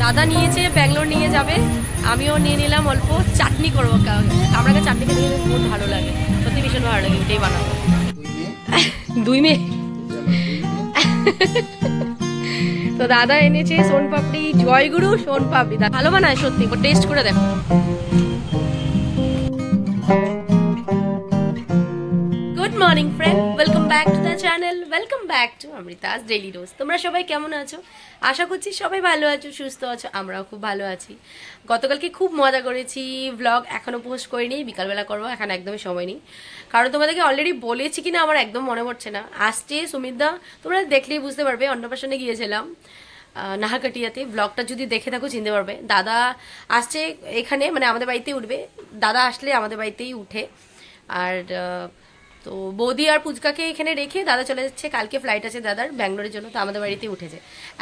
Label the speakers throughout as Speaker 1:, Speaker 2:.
Speaker 1: দাদা নিয়েছে ব্যাঙ্গালোর নিয়ে যাবে, আমিও নিয়ে নিলাম অল্প। চাটনি করবো, কামরাঙ্গা চাটনি খেতে বহুত ভালো লাগে, সত্যি ভীষণ ভালো লাগে, ওটাই বানাবো। 2 মেয়ে তো দাদা এনেছে সোনপাপড়ি, জয়গুরু সোনপাপড়ি, ভালো বানায় সত্যি, টেস্ট করে দেখো। Good morning friend, welcome back to the channel, welcome back to Amrita's daily dose. তোমরা সবাই কেমন আছো? আশা করছি সবাই ভালো আছো, সুস্থ আছো, আমরাও খুব ভালো আছি। গতকালকে খুব মজা করেছি, ব্লগ এখনো পোস্ট করিনি, বিকালবেলা করবো, এখন একদমই সময় নেই। কারণ তোমাদেরকে অলরেডি বলেছি কিনা আমার একদম মনে পড়ছে না। আসছে সুমিতদা, তোমরা দেখলেই বুঝতে পারবে, অন্নপ্রাশনে গিয়েছিলাম নাহাকাটিয়াতে, ব্লগটা যদি দেখে থাকো চিনতে পারবে। দাদা আসছে এখানে, মানে আমাদের বাড়িতেই উঠবে, দাদা আসলে আমাদের বাড়িতেই উঠে। আর তো বৌদি আর পুচকাকে এখানে রেখে দাদা চলে যাচ্ছে, কালকে ফ্লাইট আছে দাদার ব্যাঙ্গালোরের জন্য, তো আমাদের বাড়িতেই উঠেছে।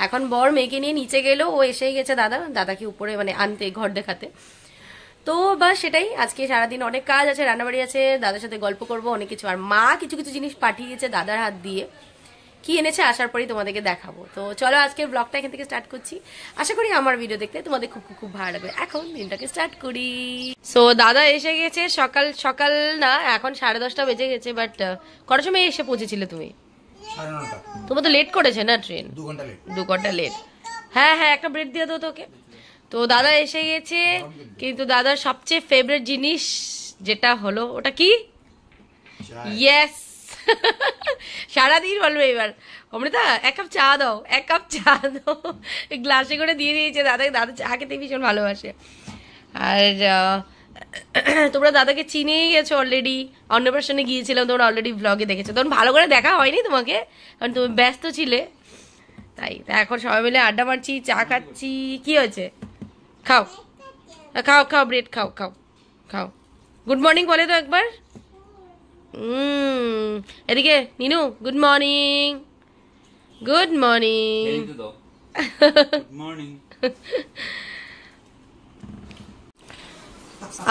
Speaker 1: এখন বর মেয়েকে নিয়ে নিচে গেলেও ও এসেই গেছে, দাদাকে উপরে মানে আনতে, ঘর দেখাতে। তো বাস সেটাই, আজকে সারাদিন অনেক কাজ আছে, রান্নাবাড়ি আছে, দাদার সাথে গল্প করবো, অনেক কিছু। আর মা কিছু কিছু জিনিস পাঠিয়েছে দাদার হাত দিয়ে, কি এনেছে আসার পরেই তোমাদেরকে দেখাবো। তো চলো আজকের ব্লগটা এখান থেকে স্টার্ট করছি। আশা করি আমার ভিডিও দেখতে তোমাদের খুব খুব ভালো লাগবে। এখন দিনটাকে স্টার্ট করি। সো দাদা এসে গেছে, সকাল সকাল না, এখন 10:30 বেজে গেছে। বাট কটার সময় এসে পৌঁছেছিলে তুমি?
Speaker 2: 9:30।
Speaker 1: তোমার তো লেট করেছে না ট্রেন?
Speaker 2: 2
Speaker 1: ঘন্টা লেট। হ্যাঁ হ্যাঁ, একটা ব্রেড দিয়ে দাও তোকে। তো দাদা এসে গেছে, কিন্তু দাদার সবচেয়ে ফেভারিট জিনিস যেটা হলো, ওটা কি? ইয়েস সারাদিন বলবে এবার, অমৃতা 1 কাপ চা দাও, 1 কাপ চা দাও। গ্লাসে করে দিয়ে দিয়েছে দাদাকে, দাদা চা খেতে ভীষণ ভালোবাসে। আর তোমরা দাদাকে চিনেই গেছো অলরেডি, অন্নপ্রাশনে গিয়েছিলাম, তোমরা অলরেডি ব্লগে দেখেছো, তখন ভালো করে দেখা হয়নি তোমাকে, কারণ তুমি ব্যস্ত ছিলে। তাই এখন সবাই মিলে আড্ডা মারছি, চা খাচ্ছি। কি হয়েছে? খাও খাও খাও, ব্রেড খাও খাও খাও। গুড মর্নিং বলে তো একবার। এদিকে নিনু, গুড মর্নিং। Good morning.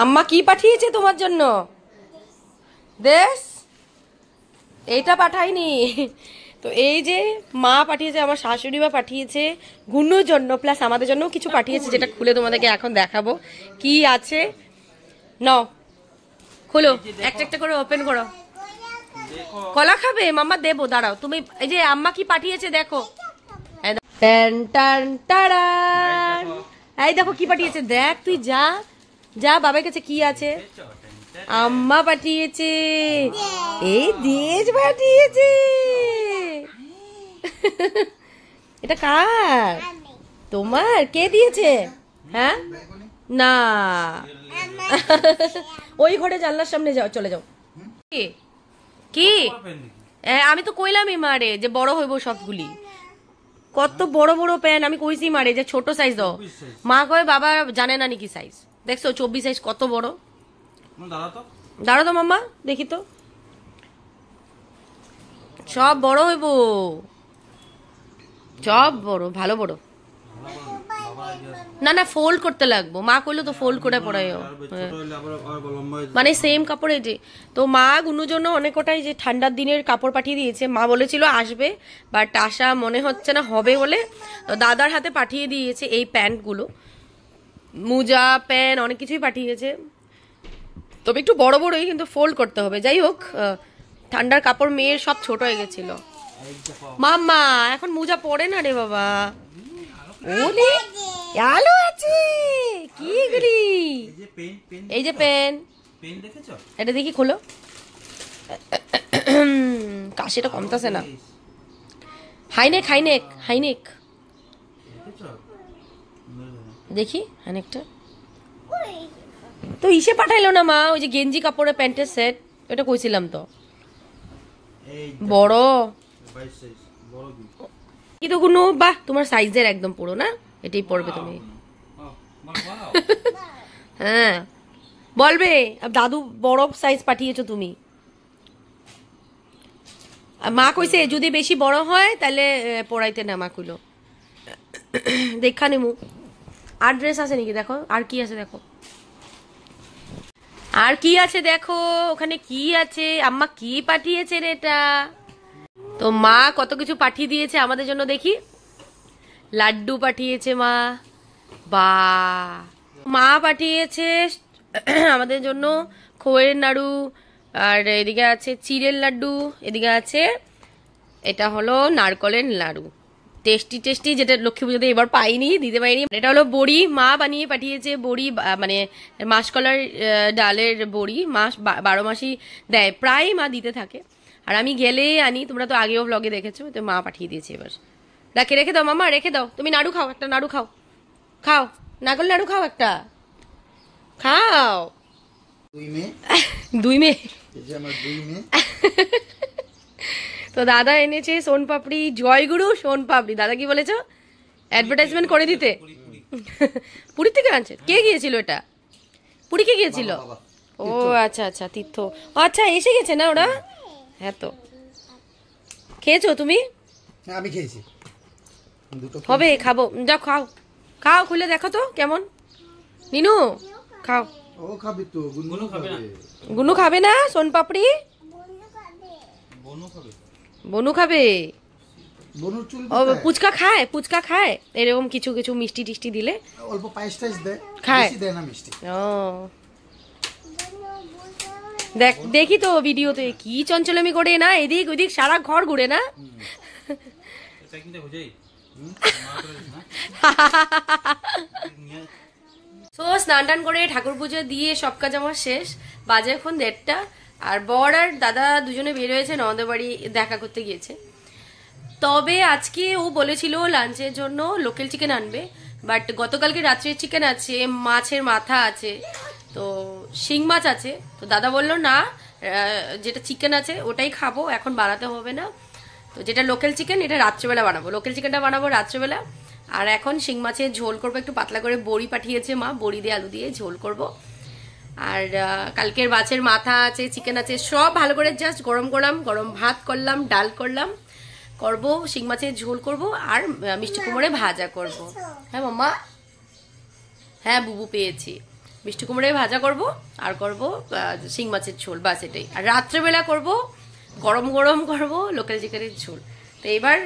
Speaker 1: আম্মা কি পাঠিয়েছে তোমার জন্য? দেশ এইটা পাঠাইনি তো, এই যে মা পাঠিয়েছে, আমার শাশুড়ি মা পাঠিয়েছে গুনুর জন্য, প্লাস আমাদের জন্য কিছু পাঠিয়েছে, যেটা খুলে তোমাদেরকে এখন দেখাবো কি আছে। নাও খুলো, একটা একটা করে ওপেন করো। কলা খাবে? মাম্মা দেবো, দাঁড়াও। তুমি এই যে আম্মা কি পাঠিয়েছে দেখো। এই দেখো কি পাঠিয়েছে, দেখ তুই, যা যা বাবার কাছে কি আছে। আম্মা পাঠিয়েছে, এই দেশ পাঠিয়েছে। এটা কার? তোমার? কে দিয়েছে? হ্যাঁ না, ওই ঘরে জানলার সামনে যাও, চলে যাও। কি আমি তো কইলামই মারে যে বড় হইব সবগুলি। কত বড় বড় প্যান, আমি কইছি মারে যে ছোট সাইজ দাও। মা কয় বাবা জানে না নাকি সাইজ। দেখছো 24 সাইজ কত বড়। দাঁড়া তো মাম্মা, দেখি তো, সব বড় হইব, সব বড়, ভালো বড়। না না, ফোল্ড করতে লাগবো, মা কইলো তো ফোল্ড করে পড়াইও, মানে সেম কাপড়। এই যে তো মা গুনুর জন্য অনেক ওটাই যে ঠান্ডার দিনের কাপড় পাঠিয়ে দিয়েছে। মা বলেছিল আসবে, বাট আসা মনে হচ্ছে না হবে বলে তো দাদার হাতে পাঠিয়ে দিয়েছে এই প্যান্টগুলো, মোজা, প্যান্ট, অনেক কিছুই পাঠিয়েছে। তবে একটু বড় বড়ই, কিন্তু ফোল্ড করতে হবে। যাই হোক, ঠান্ডার কাপড় মেয়ের সব ছোট হয়ে গেছিল। মাম্মা এখন মোজা পরে না রে বাবা। ওরে আলো আছে, কি গুলি, এই যে পেন, এটা দেখি খোলো। কাশিটা কমতেছে না। হাইনেক হাইনেক হাইনেক, দেখি হাইনেকটা তো ইসে পাঠাইলো না মা, ওই যে গেঞ্জি কাপড়ের প্যান্টের সেট, এটা কইছিলাম তো। বড় কি তো কোনো, বাহ তোমার সাইজের একদম পুরো না, এটাই পড়বে তুমি। হ্যাঁ বলবে, দাদু বড় সাইজ পাঠিয়েছো তুমি। মা কইছে যদি বেশি বড় হয় তাহলে পড়াইতে না, মা কইলো। দেখা নেমু আর ড্রেস আছে নাকি, দেখো আর কি আছে, দেখো আর কি আছে, দেখো ওখানে কি আছে। আম্মা কি পাঠিয়েছে রে এটা? তো মা কত কিছু পাঠিয়ে দিয়েছে আমাদের জন্য, দেখি। লাড্ডু পাঠিয়েছে মা, বা মা পাঠিয়েছে আমাদের জন্য খোয়ের নাড়ু, আর এদিকে আছে চিড়ের লাড্ডু, এদিকে আছে এটা হলো নারকলের নাড়ু, টেস্টি টেস্টি, যেটা লক্ষ্মী পুজোতে এবার পাইনি, দিতে পারিনি। এটা হলো বড়ি, মা বানিয়ে পাঠিয়েছে বড়ি, মানে মাসকলার ডালের বড়ি, মাস 12 মাসই দেয়, প্রায় মা দিতে থাকে, আর আমি গেলেই আনি, তোমরা তো আগেও ব্লগে দেখেছো, তো মা পাঠিয়ে দিয়েছে এবার। রেখে দাও মামা, রেখে দাও, তুমি নাড়ু খাও, একটা নাড়ু খাও, খাও নারকল নাড়ু খাও, একটা খাও। দুই মেয়ে তো দাদা এনেছে সোনপাপড়ি, জয়গুরু সোনপাপড়ি। দাদা কি বলেছ, অ্যাডভার্টাইজমেন্ট করে দিতে? পুরী থেকে আনছে? কে গিয়েছিল এটা? পুরী কে গিয়েছিল? ও আচ্ছা আচ্ছা, তীর্থ, আচ্ছা এসে গেছে না ওরা? হ্যাঁ, তো খেয়েছো তুমি?
Speaker 2: আমি খেয়েছি,
Speaker 1: হবে খাবো, যাও খাও, খাও, খুলে দেখো তো কেমন। নিনু খাও।
Speaker 2: ও খাবি তো, গুনগুন খাবে না?
Speaker 1: গুনু খাবে না সোনপাপড়ি? বনু খাবে। ও পুচকা খায়, পুচকা খায়, এরকম কিছু কিছু মিষ্টি টিষ্টি দিলে
Speaker 2: অল্প পায়েস টাইস দেয়,
Speaker 1: খায়,
Speaker 2: বেশি দেয় না মিষ্টি।
Speaker 1: ও দেখি তো ভিডিওতে কি চঞ্চলামি করে না, এদিক ওদিক সারা ঘর ঘুরে না। তো স্নান টান করে ঠাকুর পুজো দিয়ে সব কাজ আমার শেষ, বাজে এখন 1:30, আর বর আর দাদা দুজনে বের হয়েছে, ননদের বাড়ি দেখা করতে গিয়েছে। তবে আজকে ও বলেছিল লাঞ্চের জন্য লোকাল চিকেন আনবে, বাট গতকালকে রাত্রের চিকেন আছে, মাছের মাথা আছে, তো শিং মাছ আছে, তো দাদা বললো না, যেটা চিকেন আছে ওটাই খাবো, এখন বানাতে হবে না, তো যেটা লোকাল চিকেন এটা রাত্রেবেলা বানাবো, লোকাল চিকেনটা বানাবো রাত্রেবেলা। আর এখন শিং মাছের ঝোল করবো, একটু পাতলা করে বড়ি পাঠিয়েছে মা, বড়ি দিয়ে আলু দিয়ে ঝোল করব। আর কালকের মাছের মাথা আছে, চিকেন আছে, সব ভালো করে জাস্ট গরম করলাম, গরম ভাত করলাম, ডাল করলাম, করবো শিং মাছের ঝোল করব, আর মিষ্টি কুমড়ে ভাজা করব। হ্যাঁ মাম্মা, হ্যাঁ বুবু পেয়েছি, মিষ্টি কুমড়ে ভাজা করব, আর করব শিং মাছের ঝোল, বাস এটাই। আর রাত্রেবেলা করব গরম গরম করব লোকাল চিকেনের ঝোল। তো এবার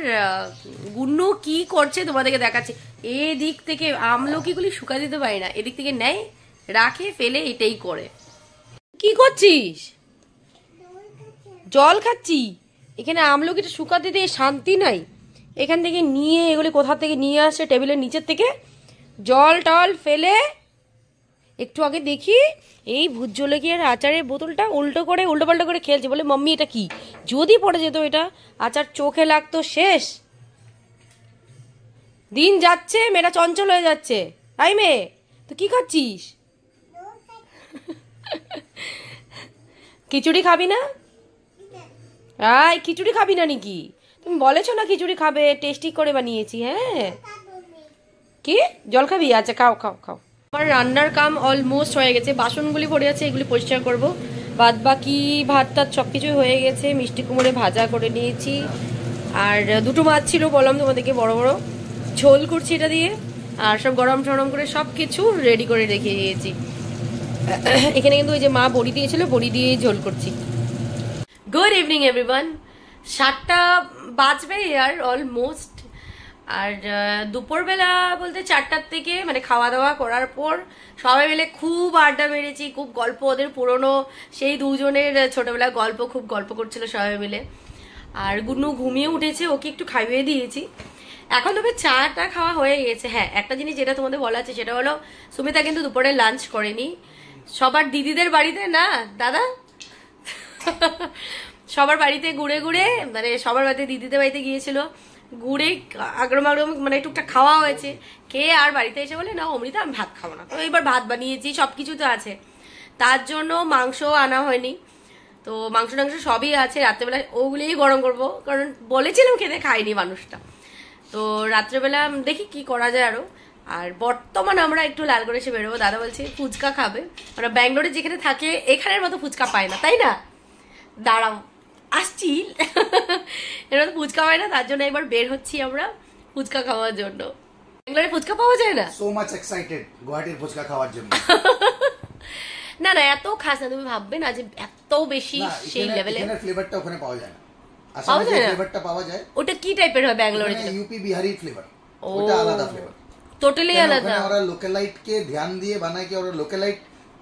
Speaker 1: গুন্নু কি করছে তোমাদেরকে দেখাচ্ছি। এদিক থেকে আমলকিগুলি শুকা দিতে পারি না, এদিক থেকে নেয় রাখে ফেলে, এটাই করে। কি করছিস? জল খাচ্ছি। এখানে আমলকিটা শুকাতে দিয়ে শান্তি নাই, এখান থেকে নিয়ে এগুলি কোথা থেকে নিয়ে আসে টেবিলের নিচের থেকে, জল টল ফেলে। একটু আগে দেখি এই ভূত জলকিয়ার আচারের বোতলটা উল্টো পাল্টা করে খেলছে, বলে মাম্মি এটা কি, যদি পড়ে যেত এটা আচার চোখে লাগতো শেষ। দিন যাচ্ছে, মেয়েটা চঞ্চল হয়ে যাচ্ছে। তাই মেয়ে, তো কি খাচ্ছিস? খিচুড়ি খাবি না? আয়, খিচুড়ি খাবি না নাকি? তুমি বলেছো না খিচুড়ি খাবে, টেস্টি করে বানিয়েছি। হ্যাঁ, কি জল খাবি? আচ্ছা খাও খাও খাও। আমার রান্নার কাম অলমোস্ট হয়ে গেছে, বাসনগুলি পড়ে আছে, এগুলি পরিষ্কার করব, বাদ বাকি ভাত টাত সব কিছুই হয়ে গেছে। মিষ্টি কুমড়ে ভাজা করে নিয়েছি, আর দুটো মাছ ছিল বললাম তোমাদেরকে, বড় বড়, ঝোল করছি এটা দিয়ে, আর সব গরম টরম করে সব কিছু রেডি করে রেখে দিয়েছি। এখানে কিন্তু ওই যে মা বড়ি দিয়েছিল, বড়ি দিয়ে ঝোল করছি। গুড ইভিনিং এভরিওয়ান, 7টা বাজবে আর অলমোস্ট। আর দুপুরবেলা বলতে 4টার থেকে মানে খাওয়া দাওয়া করার পর সবাই মিলে খুব আড্ডা মেরেছি, খুব গল্প, ওদের পুরনো সেই দুজনের ছোটবেলার গল্প, খুব গল্প করছিল সবাই মিলে। আর গুন্নু ঘুমিয়ে উঠেছে, ওকে একটু খাইয়ে দিয়েছি। এখন তবে চাটা খাওয়া হয়ে গেছে। হ্যাঁ, একটা জিনিস যেটা তোমাদের বলা আছে সেটা হলো সুমিতা কিন্তু দুপুরে লাঞ্চ করেনি, সবার দিদিদের বাড়িতে না দাদা, সবার বাড়িতে ঘুরে ঘুরে, মানে সবার বাড়িতে দিদিদের বাড়িতে গিয়েছিল, ঘুরে আগ্রম মানে টুকটাক খাওয়া হয়েছে, খেয়ে আর বাড়িতে এসে বলে না অমৃতা আমি ভাত খাবো না, তো এবার ভাত বানিয়েছি, সবকিছু তো আছে, তার জন্য মাংস আনা হয়নি, তো মাংস টাংস সবই আছে, রাত্রেবেলা ওগুলোই গরম করবো, কারণ বলেছিলাম খেতে খাইনি মানুষটা, তো রাত্রেবেলা দেখি কি করা যায় আরো। আর বর্তমান আমরা একটু লালগড়েসে বেরোবো, দাদা বলছে ফুচকা খাবে, আমরা ব্যাঙ্গালোরে যেখানে থাকে এখানের মতো ফুচকা পায় না, তাই না? দাঁড়াও আসছি, এর মতো ফুচকা পায় না, তার জন্য এবার বের হচ্ছি আমরা ফুচকা খাওয়ার জন্য। ব্যাঙ্গালোরে ফুচকা পাওয়া যায় না,
Speaker 2: সো মাচ এক্সাইটেড গুয়াহাটির ফুচকা খাওয়ার জন্য।
Speaker 1: না না এত খাস না, তুমি ভাববে না যে এত বেশি সেই লেভেলে।
Speaker 2: এখানে ফ্লেভারটা ওখানে পাওয়া যায় না,
Speaker 1: পাওয়া
Speaker 2: আসলে
Speaker 1: যায় না,
Speaker 2: ফ্লেভারটা পাওয়া যায়।
Speaker 1: ওটা কি টাইপের হয় ব্যাঙ্গালোরে?
Speaker 2: ইউপি বিহারি ফ্লেভার, ওটা আলাদা ফ্লেভার।
Speaker 1: টোটালি আলাদা।
Speaker 2: ওরা লোকালাইট কে ধ্যান দিয়ে বানায়, কি ওরা লোকালাইট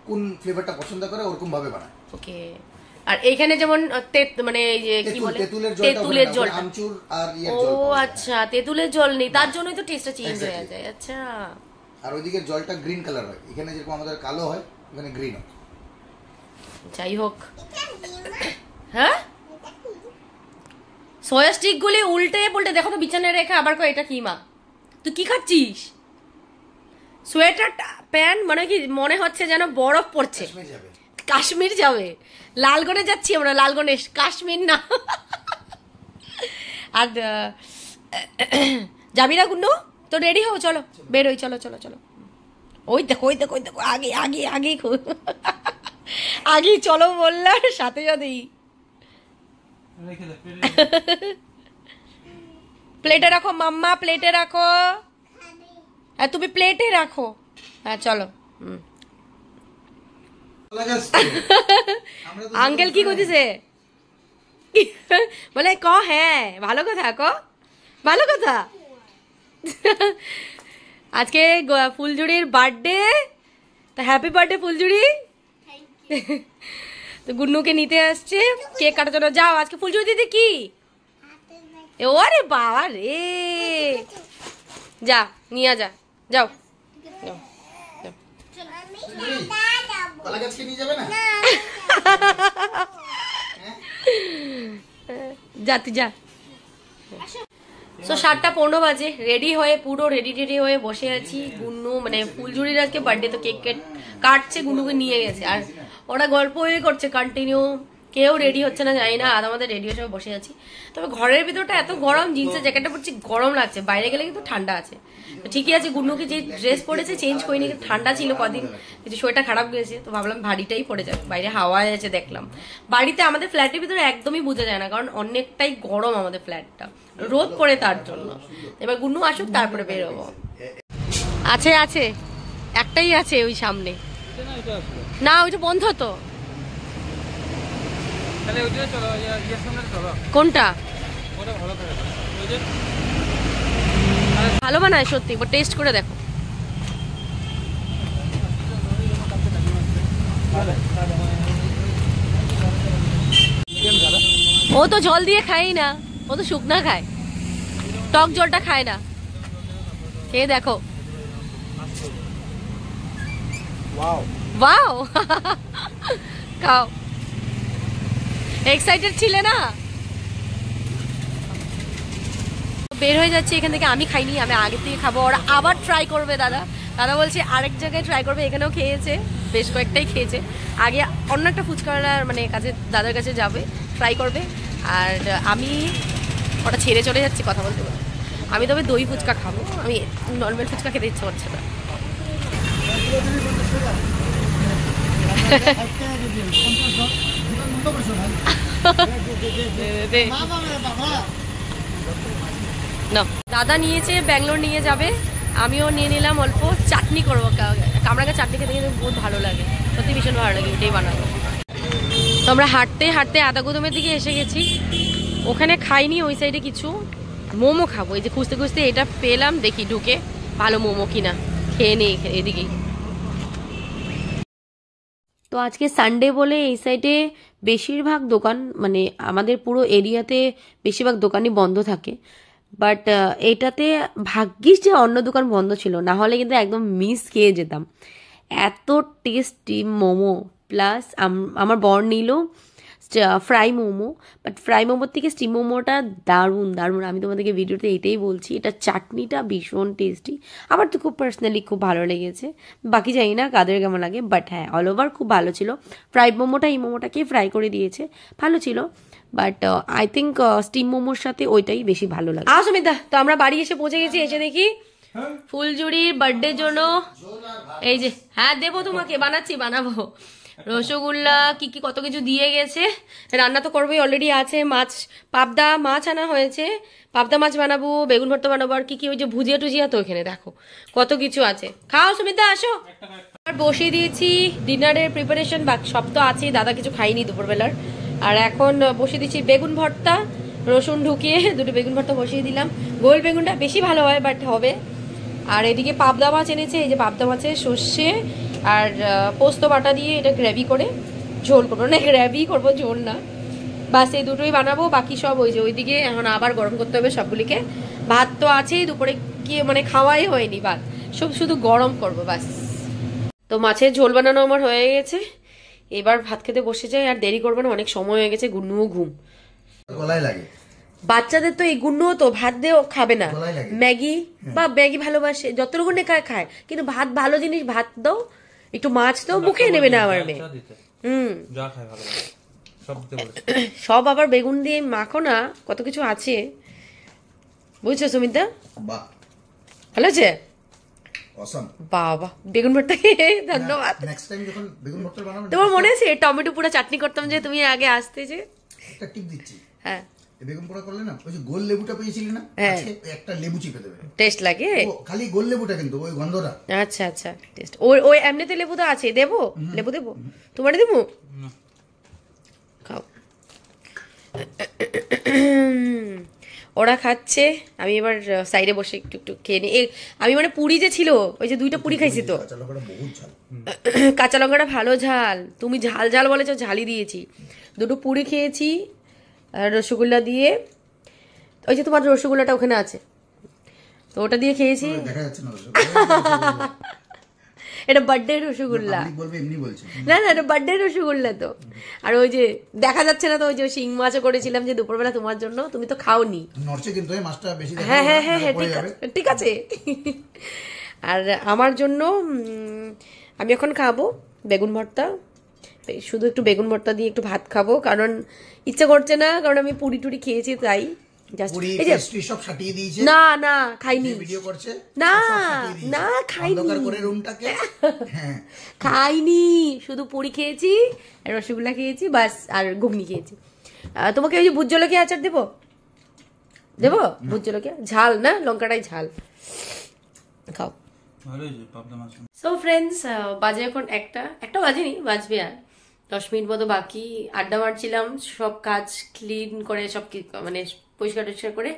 Speaker 2: কোন ফ্লেভারটা পছন্দ করে ওরকম ভাবে বানায়।
Speaker 1: ওকে। আর এখানে যেমন মানে কি বলে তেঁতুলের জল,
Speaker 2: আমচুর আর ইয়ের জল।
Speaker 1: ও আচ্ছা, তেঁতুলের জল নেই, তার জন্যই তো টেস্টটা চেঞ্জ হয়ে যায়। আচ্ছা।
Speaker 2: আর ওইদিকে জলটা গ্রিন কালার হয়, এখানে যেরকম আমাদের কালো হয় এখানে গ্রিন হয়।
Speaker 1: যাই হোক, হ্যাঁ সয়া স্টিক গুলি উল্টে পুল্টে দেখো তো বিছানায় রেখে আবার কয় এটা কি মা তুই কি খাচ্ছিস? সোয়েটার প্যান্ট মানে কি মনে হচ্ছে যেন বরফ পড়ছে। কাশ্মীর যাবে, লালগনে যাচ্ছি আমরা, লালগনে, কাশ্মীর না। আর যাবি না গুন্নু? তো রেডি হও, চলো বেরোই, চলো চলো চলো। ওই দেখো ওই দেখো ওই দেখো, আগে আগে আগে আগে চলো বললাম, সাথে সাথেই। প্লেটে রাখো মাম্মা, প্লেটে রাখো। আর তুমি প্লেটে রাখো। হ্যাঁ চলো। আঙ্কেল কি করতেছে? বলে ক হ্যাঁ ভালো কথা, ক ভালো কথা। আজকে ফুলঝুরির বার্থডে, তা হ্যাপি বার্থডে ফুলঝুরি। তো গুন্নুকে নিতে আসছে কেক কাটার জন্য। যাও, আজকে ফুলঝুরি দিদি কি? ওরে বাবা রে, যা নিয়ে যা, যাও। যা তুই যা। তো 7:15 বাজে, রেডি হয়ে পুরো রেডি হয়ে বসে আছি। গুন্নু মানে ফুলঝুরির আজকে বার্থডে, তো কেক কাটছে, গুন্নুকে নিয়ে গেছে। আর ওরা গল্প করছে কন্টিনিউ, কেউ রেডি হচ্ছে না, জানি না। আর আমাদের রেডি হয়ে বসে আছি। তবে ঘরের ভিতরটা এত গরম, জিন্সের জ্যাকেটটা পরছি, গরম লাগছে। বাইরে গেলে কিন্তু ঠান্ডা আছে। তো ঠিকই আছে, গুন্নুকে যে ড্রেস পরেছে চেঞ্জ করিনি, ঠান্ডা ছিল কদিন, কিন্তু শরীরটা খারাপ গেছে, তো ভাবলাম ভারীটাই পরে যাবে। বাইরে হাওয়া আছে দেখলাম। বাড়িতে আমাদের ফ্ল্যাটের ভিতরে একদমই বোঝা যায় না, কারণ অনেকটাই গরম আমাদের ফ্ল্যাটটা, রোদ পড়ে তার জন্য। এবার গুন্নু আসুক তারপরে বেরোবো। আছে আছে, একটাই আছে ওই সামনে। না ওইটা বন্ধ তো। কোনটা ভালো বানায় সত্যি, টেস্ট করে দেখো। ও তো জল দিয়ে খাই না, ও তো শুকনা খায়, টক জলটা খায় না। খেয়ে দেখো। ওয়াও, খাও। এক্সাইটেড ছিলে না? বের হয়ে যাচ্ছে এখান থেকে। আমি খাইনি, আমি আগে থেকে খাবো। ওরা আবার ট্রাই করবে। দাদা বলছে আরেক জায়গায় ট্রাই করবে। এখানেও খেয়েছে, বেশ কয়েকটাই খেয়েছে। আগে অন্য একটা ফুচকার মানে কাছে, দাদার কাছে যাবে, ট্রাই করবে। আর আমি ওটা ছেড়ে চলে যাচ্ছি কথা বলতে বলতে। আমি তবে দই ফুচকা খাবো, আমি নর্মাল ফুচকা খেতে ইচ্ছে করছে না। দাদা নিয়েছে, ব্যাঙ্গালোর নিয়ে যাবে, আমিও নিয়ে নিলাম অল্প। চাটনি করবো, কামরাঙ্গা চাটনি খেতে কিন্তু বহুত ভালো লাগে, সত্যি ভীষণ ভালো লাগে, এটাই বানাবো। তো আমরা হাঁটতে হাঁটতে আদাগুদমের দিকে এসে গেছি। ওখানে খাইনি, ওই সাইডে কিছু মোমো খাবো। এই যে খুঁজতে খুঁজতে এটা পেলাম, দেখি ঢুকে ভালো মোমো কিনা, খেয়ে নেই এদিকেই। তো আজকে সানডে বলে এই সাইডে বেশিরভাগ দোকান, মানে আমাদের পুরো এরিয়াতে বেশিরভাগ দোকানই বন্ধ থাকে। বাট এটাতে ভাগ্যিস যে অন্য দোকান বন্ধ ছিল, না হলে কিন্তু একদম মিস খেয়ে যেতাম। এত টেস্টি মোমো, প্লাস আমার বর নিল ফ্রাই মোমো। বাট ফ্রাই মোমোর থেকে স্টিম মোমোটা দারুণ দারুণ। আমি তোমাদেরকে ভিডিওতে এটাই বলছি, এটা চাটনিটা ভীষণ টেস্টি। আমার তো খুব পার্সোনালি খুব ভালো লেগেছে, বাকি জানি না কাদের কেমন লাগে। বাট হ্যাঁ, অল ওভার খুব ভালো ছিল। ফ্রাইড মোমোটা এই মোমোটাকে ফ্রাই করে দিয়েছে, ভালো ছিল। বাট আই থিঙ্ক স্টিম মোমোর সাথে ওইটাই বেশি ভালো লাগে। সুমিতা, তো আমরা বাড়ি এসে পৌঁছে গেছি। এসে দেখি ফুলঝুরির বার্থডের জন্য এই যে, হ্যাঁ দেবো তোমাকে, বানাবো রসগোল্লা, কি কি কত কিছু দিয়ে গেছে। রান্না তো করবোই, অলরেডি আছে মাছ, পাবদা মাছ আনা হয়েছে, পাবদা মাছ বানাবো, বেগুন ভর্তা বানাবো, আর কি কি ওই যে ভুজিয়া টুজিয়া, তো এখানে দেখো কত কিছু আছে। খাও সুমিতা, আসো। আর বসিয়ে দিয়েছি ডিনারের প্রিপারেশন, বাকি সব তো আছেই, দাদা কিছু খাইনি দুপুরবেলার। আর এখন বসিয়ে দিচ্ছি বেগুন ভর্তা, রসুন ঢুকিয়ে দুটো বেগুন ভর্তা বসিয়ে দিলাম। গোল বেগুনটা বেশি ভালো হয়, বাট হবে। আর এদিকে পাবদা মাছ এনেছে, এই যে পাবদা মাছের সর্ষে আর পোস্ত বাটা দিয়ে এটা গ্রেভি করে ঝোল করবো, না গ্রেভি করবো, ঝোল না। বাস এই দুটোই বানাবো, বাকি সব ওই যে ওইদিকে এখন আবার গরম করতে হবে সবগুলিকে। ভাত তো আছেই, দুপুরে কি মানে খাওয়াই হয়নি ভাত, সব শুধু গরম করবো বাস। তো মাছের ঝোল বানানো আমার হয়ে গেছে, এবার ভাত খেতে বসে যাই, আর দেরি করবো না, অনেক সময় হয়ে গেছে, গুন্নুও ঘুম।
Speaker 2: গলায় লাগে
Speaker 1: বাচ্চাদের তো এই গুন্নুও তো ভাত দিয়েও খাবে না, ম্যাগি বা ম্যাগি ভালোবাসে, যতটুকু খায় খায়, কিন্তু ভাত ভালো জিনিস, ভাত দাও একটু মাছ দাও, মুখে নেবে না আমার মেয়ে। সব আবার বেগুন দিয়ে মাখো না, কত কিছু আছে বুঝছো সুমিতা? ভালো আছে বাবা বেগুন ভর্তা, ধন্যবাদ। তোমার মনে আছে টমেটো পুরো চাটনি করতাম যে তুমি আগে আসতে, যে
Speaker 2: একটা টিপ দিচ্ছি,
Speaker 1: হ্যাঁ
Speaker 2: বেগুন পোড়া করলে না, ওই যে গোল লেবুটা পেয়েছিলি না, একটা লেবু চিপে দেবে,
Speaker 1: টেস্ট লাগে।
Speaker 2: খালি গোল লেবুটা, কিন্তু ওই গন্ধটা।
Speaker 1: আচ্ছা আচ্ছা, টেস্ট ওই এমনিতে লেবু তো আছে, দেবো লেবু দেবো তোমারে, দেবো খাও। ওরা খাচ্ছে, আমি এবার সাইডে বসে একটু একটু খেয়ে নিই। আমি মানে পুরি যে ছিল, ওই যে 2টা পুরি খাইছি তো, কাঁচা লঙ্কাটা ভালো ঝাল, তুমি ঝাল ঝাল বলেছো, ঝালই দিয়েছি। 2টো পুরি খেয়েছি আর রসগোল্লা দিয়ে, ওই যে তোমার রসগোল্লাটা ওখানে আছে তো ওটা দিয়ে খেয়েছি। এটা বার্থডে রসগোল্লা, না না এটা বার্থডে রসগোল্লা তো। আর ওই যে দেখা যাচ্ছে না তো, ওই যে শিং মাছও করেছিলাম যে দুপুরবেলা তোমার জন্য, তুমি তো খাওনি। হ্যাঁ হ্যাঁ হ্যাঁ হ্যাঁ ঠিক আছে। আর আমার জন্য আমি এখন খাবো বেগুন ভর্তা, শুধু একটু বেগুন ভর্তা দিয়ে একটু ভাত খাবো, কারণ ইচ্ছা করছে না, কারণ আমি পুরি টুরি খেয়েছি তাই। না না খাইনি, না না খাইনি, শুধু পুরি খেয়েছি, রসগোল্লা খেয়েছি বাস, আর ঘুগনি খেয়েছি। তোমাকে ওই যে ভুত জলকিয়া আচার দেবো, দেবো ভুত জলকিয়া, ঝাল না, লঙ্কাটাই ঝাল, খাও। সো ফ্রেন্ডস, বাজে এখন একটা বাজেনি, বাজবে আর 10 মিনিট মতো বাকি। আড্ডা মারছিলাম, সব কাজ ক্লিন করে, সব মানে পরিষ্কার টরিষ্কার করে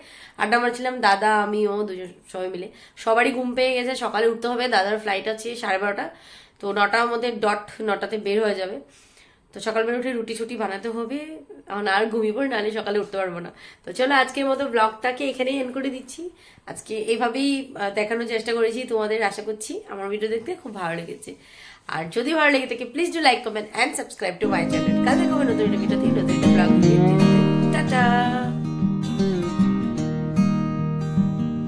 Speaker 1: আড্ডা মারছিলাম, দাদা আমিও দুজন সবাই মিলে। সবারই ঘুম পেয়ে গেছে, সকালে উঠতে হবে, দাদার ফ্লাইট আছে 12:30, তো 9টার মধ্যে ডট 9টাতে বের হয়ে যাবে। তো সকালবেলা উঠে রুটি ছুটি বানাতে হবে, এখন আর ঘুমিয়ে পড়ে, নাহলে সকালে উঠতে পারবো না। তো চলো আজকের মতো ব্লগটাকে এখানেই এন্ড করে দিচ্ছি। আজকে এইভাবেই দেখানোর চেষ্টা করেছি তোমাদের, আশা করছি আমার ভিডিও দেখতে খুব ভালো লেগেছে। আর যদি ভালো লেগে থাকে please do like, comment and subscribe to my channel. কাল দেখা হবে নতুন একটা ভিডিও, নতুন একটা ব্লগ। টাটা।